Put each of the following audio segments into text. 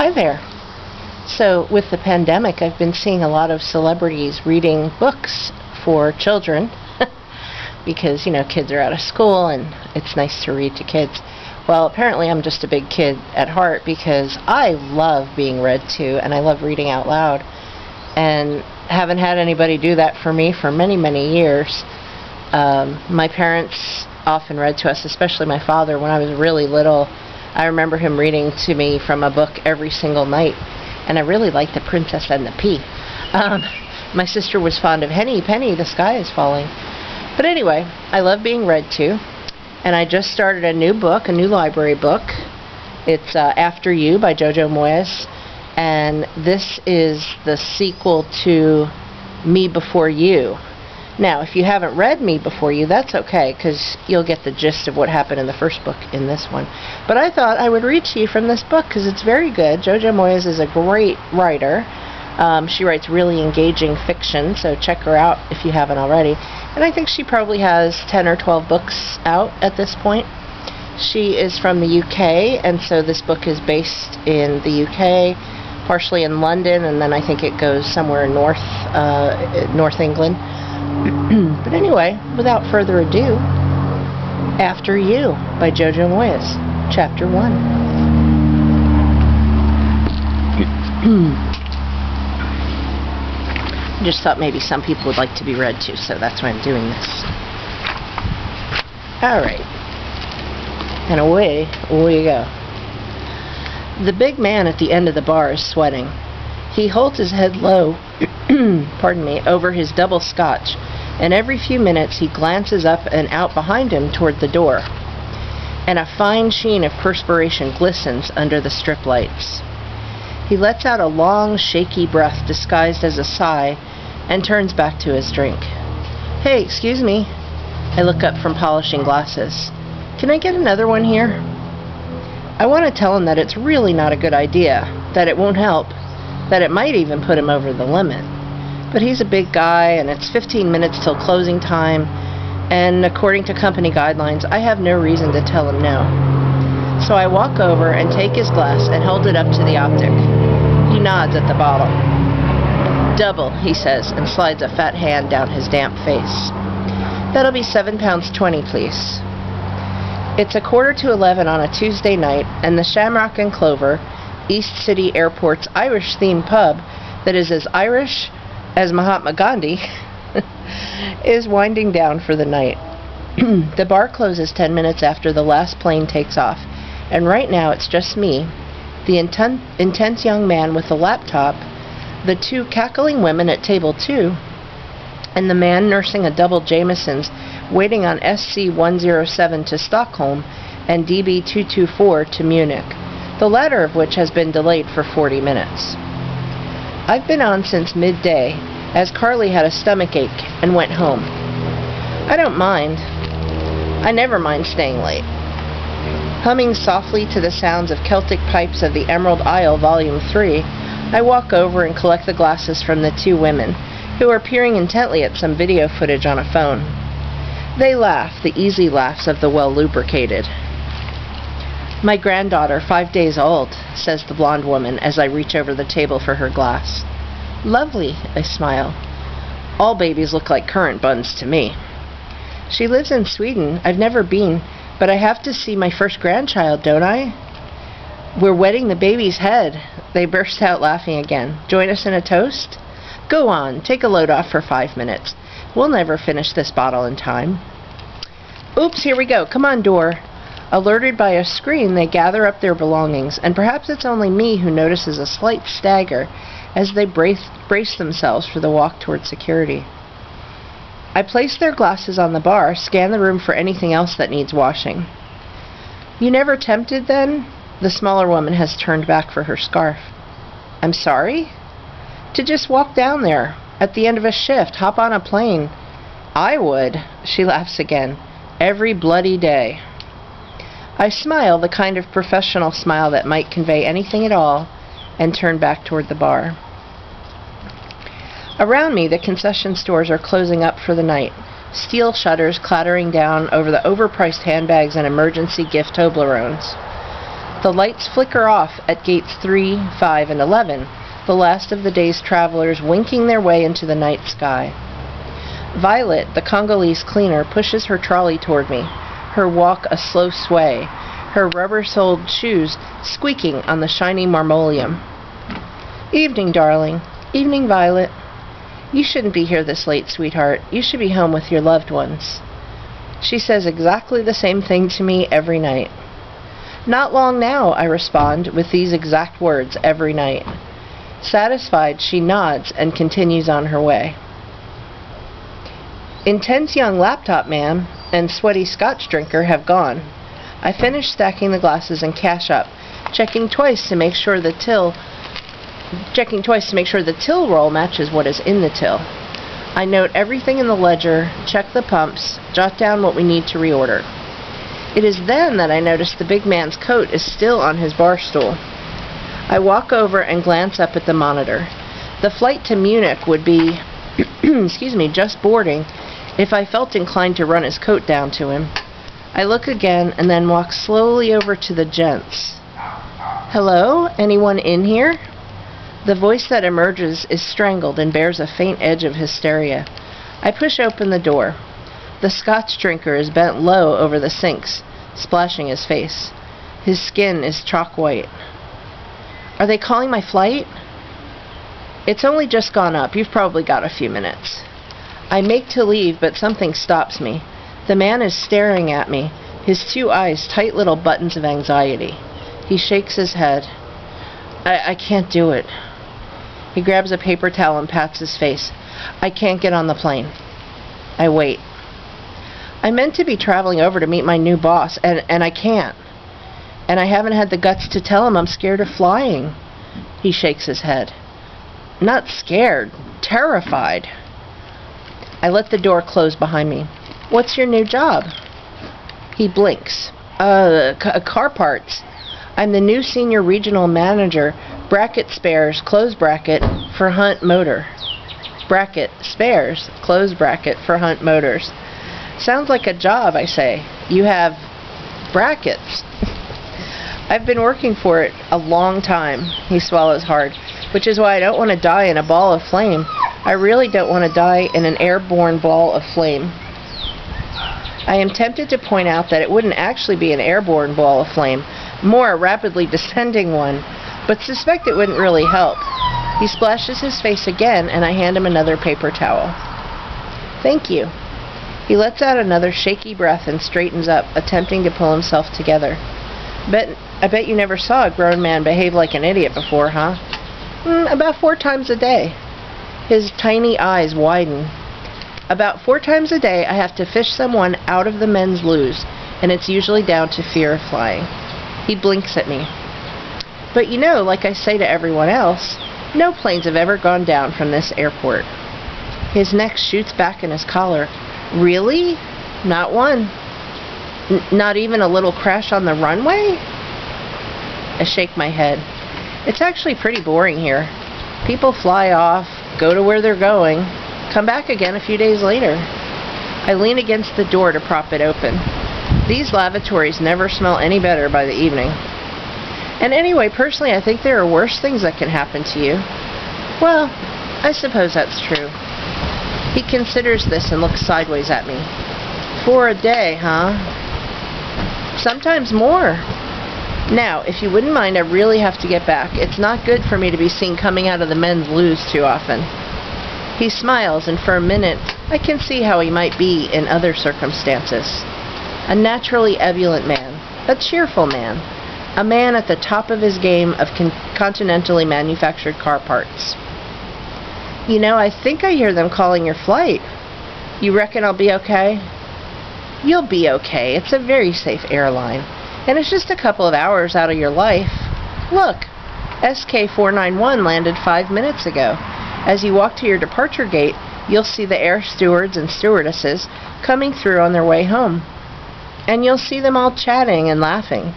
Hi there. So with the pandemic, I've been seeing a lot of celebrities reading books for children because, kids are out of school and it's nice to read to kids. Well, apparently I'm just a big kid at heart because I love being read to and I love reading out loud, and haven't had anybody do that for me for many, many years. My parents often read to us, especially my father, when I was really little. I remember him reading to me from a book every single night, and I really liked The Princess and the Pea. My sister was fond of Henny Penny, The Sky is Falling. But anyway, I love being read to, and I just started a new book, a new library book. It's After You by Jojo Moyes, and this is the sequel to Me Before You. Now, if you haven't read Me Before You, that's okay, because you'll get the gist of what happened in the first book in this one. But I thought I would read to you from this book, because it's very good. Jojo Moyes is a great writer. She writes really engaging fiction, so check her out if you haven't already. And I think she probably has 10 or 12 books out at this point. She is from the UK, and so this book is based in the UK, partially in London, and then I think it goes somewhere in North England. But anyway, without further ado, After You by Jojo Moyes, Chapter 1. I just thought maybe some people would like to be read to, so that's why I'm doing this. Alright. And away we go. The big man at the end of the bar is sweating. He holds his head low, over his double scotch, and every few minutes he glances up and out behind him toward the door, and a fine sheen of perspiration glistens under the strip lights. He lets out a long, shaky breath disguised as a sigh and turns back to his drink. Hey, excuse me. I look up from polishing glasses. Can I get another one here? I want to tell him that it's really not a good idea, that it won't help, that it might even put him over the limit. But he's a big guy, and it's 15 minutes till closing time, and according to company guidelines, I have no reason to tell him no. So I walk over and take his glass and hold it up to the optic. He nods at the bottle. Double, he says, and slides a fat hand down his damp face. That'll be £7.20, please. It's 11:15 on a Tuesday night, and the Shamrock and Clover, East City Airport's Irish-themed pub that is as Irish as Mahatma Gandhi, is winding down for the night. The bar closes 10 minutes after the last plane takes off, and right now it's just me, the intense young man with the laptop, the two cackling women at table 2, and the man nursing a double Jameson's waiting on SC-107 to Stockholm and DB-224 to Munich, the latter of which has been delayed for 40 minutes. I've been on since midday, as Carly had a stomachache and went home. I don't mind. I never mind staying late. Humming softly to the sounds of Celtic Pipes of the Emerald Isle, Volume 3, I walk over and collect the glasses from the two women, who are peering intently at some video footage on a phone. They laugh, the easy laughs of the well-lubricated. My granddaughter, 5 days old, says the blonde woman as I reach over the table for her glass. Lovely, I smile. All babies look like currant buns to me. She lives in Sweden. I've never been, but I have to see my first grandchild, don't I? We're wetting the baby's head. They burst out laughing again. Join us in a toast? Go on, take a load off for 5 minutes. We'll never finish this bottle in time. Oops, here we go. Come on, door. Alerted by a scream, they gather up their belongings, and perhaps it's only me who notices a slight stagger as they brace themselves for the walk toward security. I place their glasses on the bar, scan the room for anything else that needs washing. You never tempted, then? The smaller woman has turned back for her scarf. I'm sorry? To just walk down there, at the end of a shift, hop on a plane. I would, she laughs again, every bloody day. I smile, the kind of professional smile that might convey anything at all, and turn back toward the bar. Around me, the concession stores are closing up for the night, steel shutters clattering down over the overpriced handbags and emergency gift Toblerones. The lights flicker off at gates 3, 5, and 11, the last of the day's travelers winking their way into the night sky. Violet, the Congolese cleaner, pushes her trolley toward me, her walk a slow sway, her rubber-soled shoes squeaking on the shiny marmoleum. "Evening, darling. Evening, Violet. You shouldn't be here this late, sweetheart. You should be home with your loved ones." She says exactly the same thing to me every night. "Not long now," I respond, with these exact words every night. Satisfied, she nods and continues on her way. Intense young laptop man and sweaty scotch drinker have gone. I finish stacking the glasses and cash up, checking twice to make sure the till roll matches what is in the till. I note everything in the ledger, check the pumps, jot down what we need to reorder. It is then that I notice the big man's coat is still on his bar stool. I walk over and glance up at the monitor. The flight to Munich would be, just boarding if I felt inclined to run his coat down to him. I look again and then walk slowly over to the gents. "Hello? Anyone in here?" The voice that emerges is strangled and bears a faint edge of hysteria. I push open the door. The scotch drinker is bent low over the sinks, splashing his face. His skin is chalk white. "Are they calling my flight?" "It's only just gone up. You've probably got a few minutes." I make to leave, but something stops me. The man is staring at me, his two eyes tight little buttons of anxiety. He shakes his head. I can't do it." He grabs a paper towel and pats his face. "I can't get on the plane." I wait. I meant to be traveling over to meet my new boss, and I can't. And I haven't had the guts to tell him I'm scared of flying. He shakes his head. "Not scared, terrified." I let the door close behind me. "What's your new job?" He blinks. Car parts. I'm the new senior regional manager, bracket spares, close bracket, for Hunt Motor. Bracket, spares, close bracket, for Hunt Motors. Sounds like a job, I say. You have brackets. I've been working for it a long time. He swallows hard, which is why I don't want to die in a ball of flame. I really don't want to die in an airborne ball of flame. I am tempted to point out that it wouldn't actually be an airborne ball of flame, more a rapidly descending one, but suspect it wouldn't really help. He splashes his face again, and I hand him another paper towel. "Thank you." He lets out another shaky breath and straightens up, attempting to pull himself together. I bet you never saw a grown man behave like an idiot before, huh? About 4 times a day. His tiny eyes widen. About 4 times a day I have to fish someone out of the men's loos, and it's usually down to fear of flying. He blinks at me. "But you know, like I say to everyone else, no planes have ever gone down from this airport." His neck shoots back in his collar. "Really? Not one? Not even a little crash on the runway?" I shake my head. It's actually pretty boring here. People fly off, go to where they're going, come back again a few days later. I lean against the door to prop it open. These lavatories never smell any better by the evening. And anyway, personally, I think there are worse things that can happen to you. Well, I suppose that's true. He considers this and looks sideways at me. 4 a day, huh? Sometimes more. Now, if you wouldn't mind, I really have to get back. It's not good for me to be seen coming out of the men's loos too often. He smiles, and for a minute, I can see how he might be in other circumstances. A naturally ebullient man, a cheerful man, a man at the top of his game of continentally manufactured car parts. "You know, I think I hear them calling your flight. You reckon I'll be okay?" "You'll be okay. It's a very safe airline. And it's just a couple of hours out of your life. Look, SK491 landed 5 minutes ago. As you walk to your departure gate, you'll see the air stewards and stewardesses coming through on their way home. And you'll see them all chatting and laughing.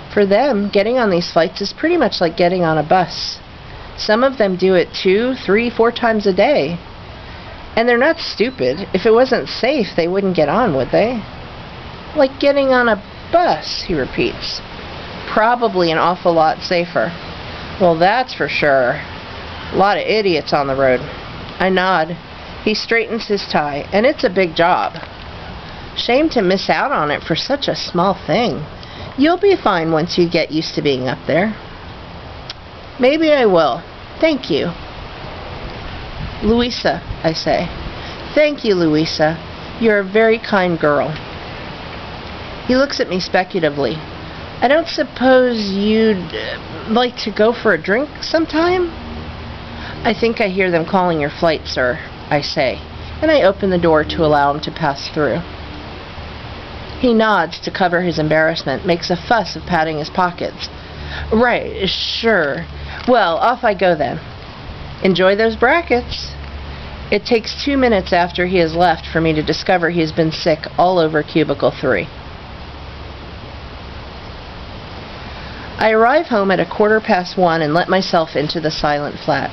For them, getting on these flights is pretty much like getting on a bus. Some of them do it 2, 3, 4 times a day. And they're not stupid. If it wasn't safe, they wouldn't get on, would they?" "Like getting on a bus," he repeats. probably an awful lot safer. Well, that's for sure. A lot of idiots on the road. I nod. He straightens his tie, and it's a big job. Shame to miss out on it for such a small thing. You'll be fine once you get used to being up there. Maybe I will. Thank you. Louisa, I say. Thank you, Louisa. You're a very kind girl. He looks at me speculatively. I don't suppose you'd like to go for a drink sometime? I think I hear them calling your flight, sir, I say, and I open the door to allow him to pass through. He nods to cover his embarrassment, makes a fuss of patting his pockets. Right, sure. Well, off I go then. Enjoy those brackets. It takes 2 minutes after he has left for me to discover he has been sick all over Cubicle 3. I arrive home at 1:15 and let myself into the silent flat.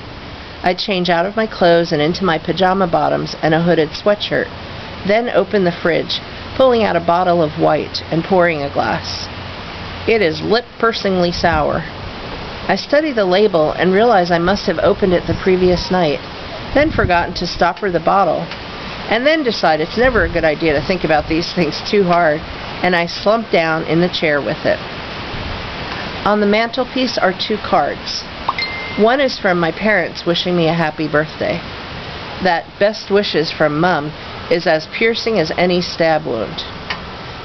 I change out of my clothes and into my pajama bottoms and a hooded sweatshirt, then open the fridge, pulling out a bottle of white and pouring a glass. It is lip-pursingly sour. I study the label and realize I must have opened it the previous night, then forgotten to stopper the bottle, and then decide it's never a good idea to think about these things too hard, and I slump down in the chair with it. On the mantelpiece are 2 cards. One is from my parents wishing me a happy birthday. That best wishes from Mum is as piercing as any stab wound.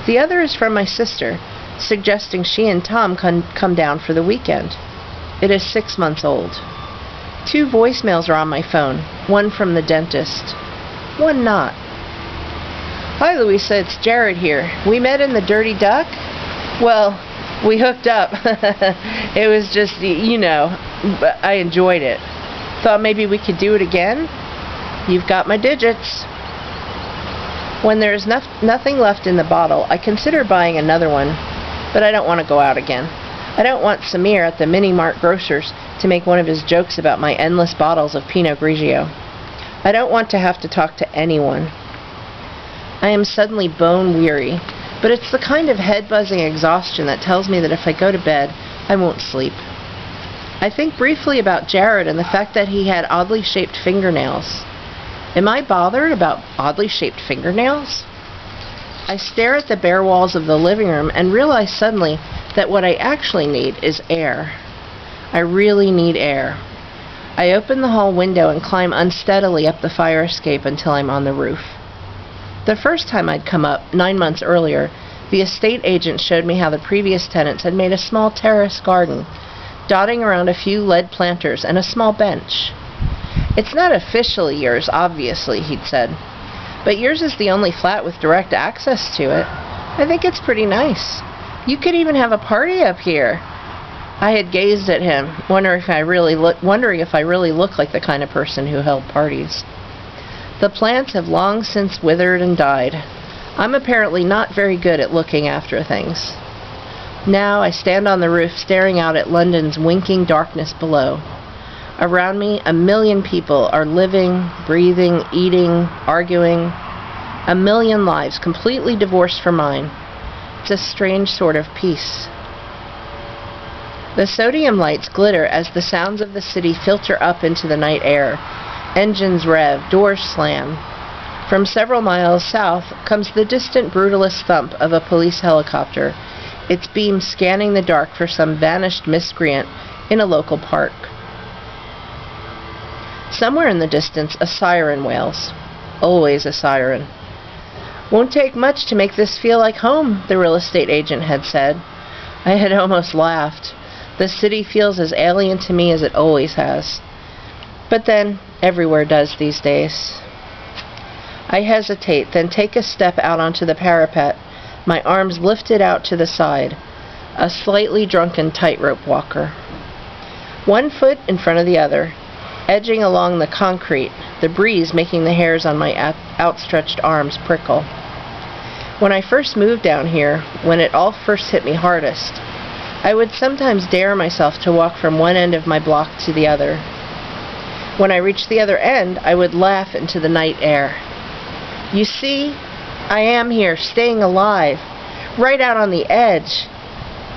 The other is from my sister, suggesting she and Tom come down for the weekend. It is 6 months old. 2 voicemails are on my phone, one from the dentist, one not. Hi, Louisa, it's Jared here. We met in the Dirty Duck? Well, we hooked up. It was just, but I enjoyed it. Thought maybe we could do it again? You've got my digits. When there is nothing left in the bottle, I consider buying another one, but I don't want to go out again. I don't want Samir at the Mini-Mart Grocers to make one of his jokes about my endless bottles of Pinot Grigio. I don't want to have to talk to anyone. I am suddenly bone-weary, but it's the kind of head-buzzing exhaustion that tells me that if I go to bed, I won't sleep. I think briefly about Jared and the fact that he had oddly shaped fingernails. Am I bothered about oddly shaped fingernails? I stare at the bare walls of the living room and realize suddenly that what I actually need is air. I really need air. I open the hall window and climb unsteadily up the fire escape until I'm on the roof. The first time I'd come up, 9 months earlier, the estate agent showed me how the previous tenants had made a small terrace garden, dotting around a few lead planters and a small bench. It's not officially yours, obviously, he'd said, but yours is the only flat with direct access to it. I think it's pretty nice. You could even have a party up here. I had gazed at him, wondering if I really looked like the kind of person who held parties. The plants have long since withered and died. I'm apparently not very good at looking after things. Now I stand on the roof staring out at London's winking darkness below. Around me, 1 million people are living, breathing, eating, arguing. 1 million lives completely divorced from mine. It's a strange sort of peace. The sodium lights glitter as the sounds of the city filter up into the night air. Engines rev, doors slam. From several miles south comes the distant brutalist thump of a police helicopter, its beam scanning the dark for some vanished miscreant in a local park. Somewhere in the distance, a siren wails. Always a siren. Won't take much to make this feel like home, the real estate agent had said. I had almost laughed. The city feels as alien to me as it always has. But then, everywhere does these days. I hesitate, then take a step out onto the parapet, my arms lifted out to the side, a slightly drunken tightrope walker. 1 foot in front of the other, edging along the concrete, the breeze making the hairs on my outstretched arms prickle. When I first moved down here, when it all first hit me hardest, I would sometimes dare myself to walk from one end of my block to the other. When I reached the other end, I would laugh into the night air. You see, I am here, staying alive, right out on the edge.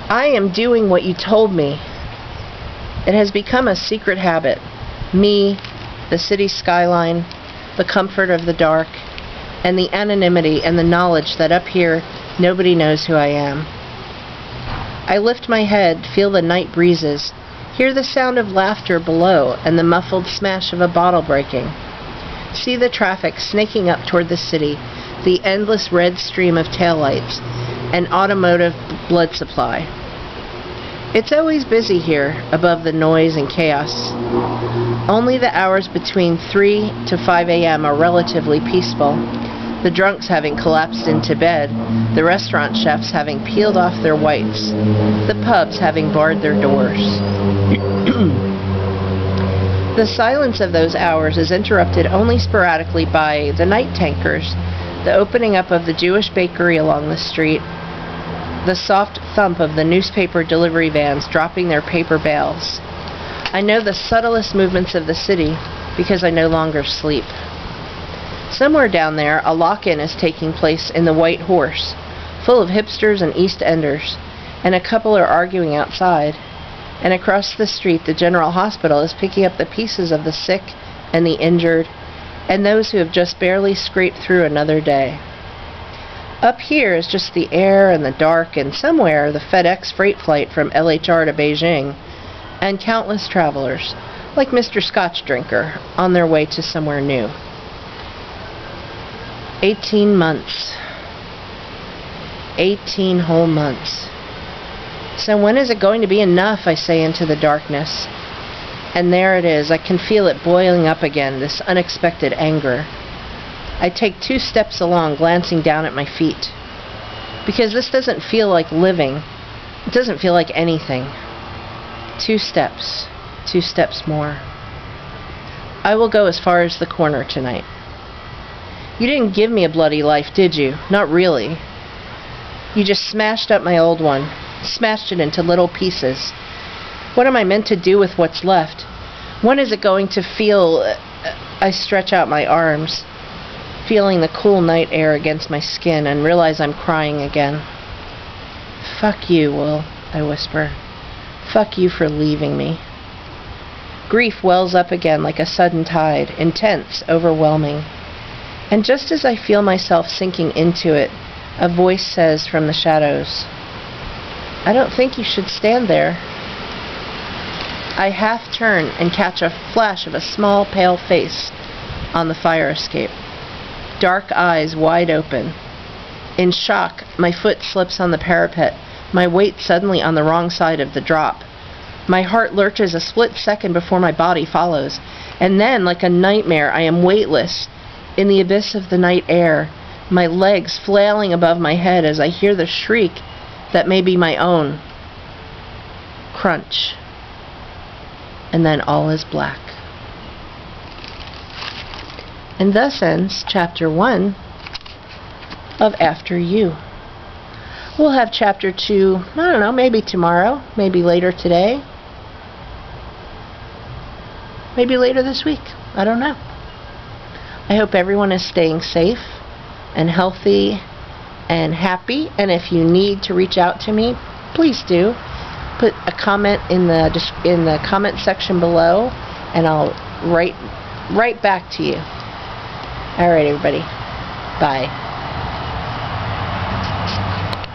I am doing what you told me. It has become a secret habit. Me, the city skyline, the comfort of the dark, and the anonymity and the knowledge that up here nobody knows who I am. I lift my head, feel the night breezes, hear the sound of laughter below and the muffled smash of a bottle breaking. See the traffic snaking up toward the city, the endless red stream of taillights, and automotive blood supply. It's always busy here, above the noise and chaos. Only the hours between 3 to 5 a.m. are relatively peaceful, the drunks having collapsed into bed, the restaurant chefs having peeled off their whites, the pubs having barred their doors. The silence of those hours is interrupted only sporadically by the night tankers, the opening up of the Jewish bakery along the street, the soft thump of the newspaper delivery vans dropping their paper bales. I know the subtlest movements of the city because I no longer sleep. Somewhere down there, a lock-in is taking place in the White Horse, full of hipsters and East Enders, and a couple are arguing outside. And across the street, the General Hospital is picking up the pieces of the sick and the injured, and those who have just barely scraped through another day. Up here is just the air and the dark, and somewhere the FedEx freight flight from LHR to Beijing, and countless travelers, like Mr. Scotch Drinker, on their way to somewhere new. 18 months. 18 whole months. So when is it going to be enough, I say into the darkness. And there it is. I can feel it boiling up again, this unexpected anger. I take 2 steps along, glancing down at my feet. Because this doesn't feel like living. It doesn't feel like anything. 2 steps. 2 steps more. I will go as far as the corner tonight. You didn't give me a bloody life, did you? Not really. You just smashed up my old one. Smashed it into little pieces. What am I meant to do with what's left? When is it going to feel... I stretch out my arms, feeling the cool night air against my skin, and realize I'm crying again. Fuck you, Will, I whisper. Fuck you for leaving me. Grief wells up again like a sudden tide, intense, overwhelming. And just as I feel myself sinking into it, a voice says from the shadows, I don't think you should stand there. I half turn and catch a flash of a small, pale face on the fire escape. Dark eyes wide open. In shock, my foot slips on the parapet, my weight suddenly on the wrong side of the drop. My heart lurches a split second before my body follows, and then, like a nightmare, I am weightless in the abyss of the night air, my legs flailing above my head as I hear the shriek that may be my own. Crunch. And then all is black. And thus ends Chapter 1 of After You. We'll have Chapter 2, I don't know, maybe tomorrow, maybe later today, maybe later this week. I don't know. I hope everyone is staying safe and healthy and happy. And if you need to reach out to me, please do. Put a comment in the comment section below, and I'll write back to you. All right, everybody. Bye.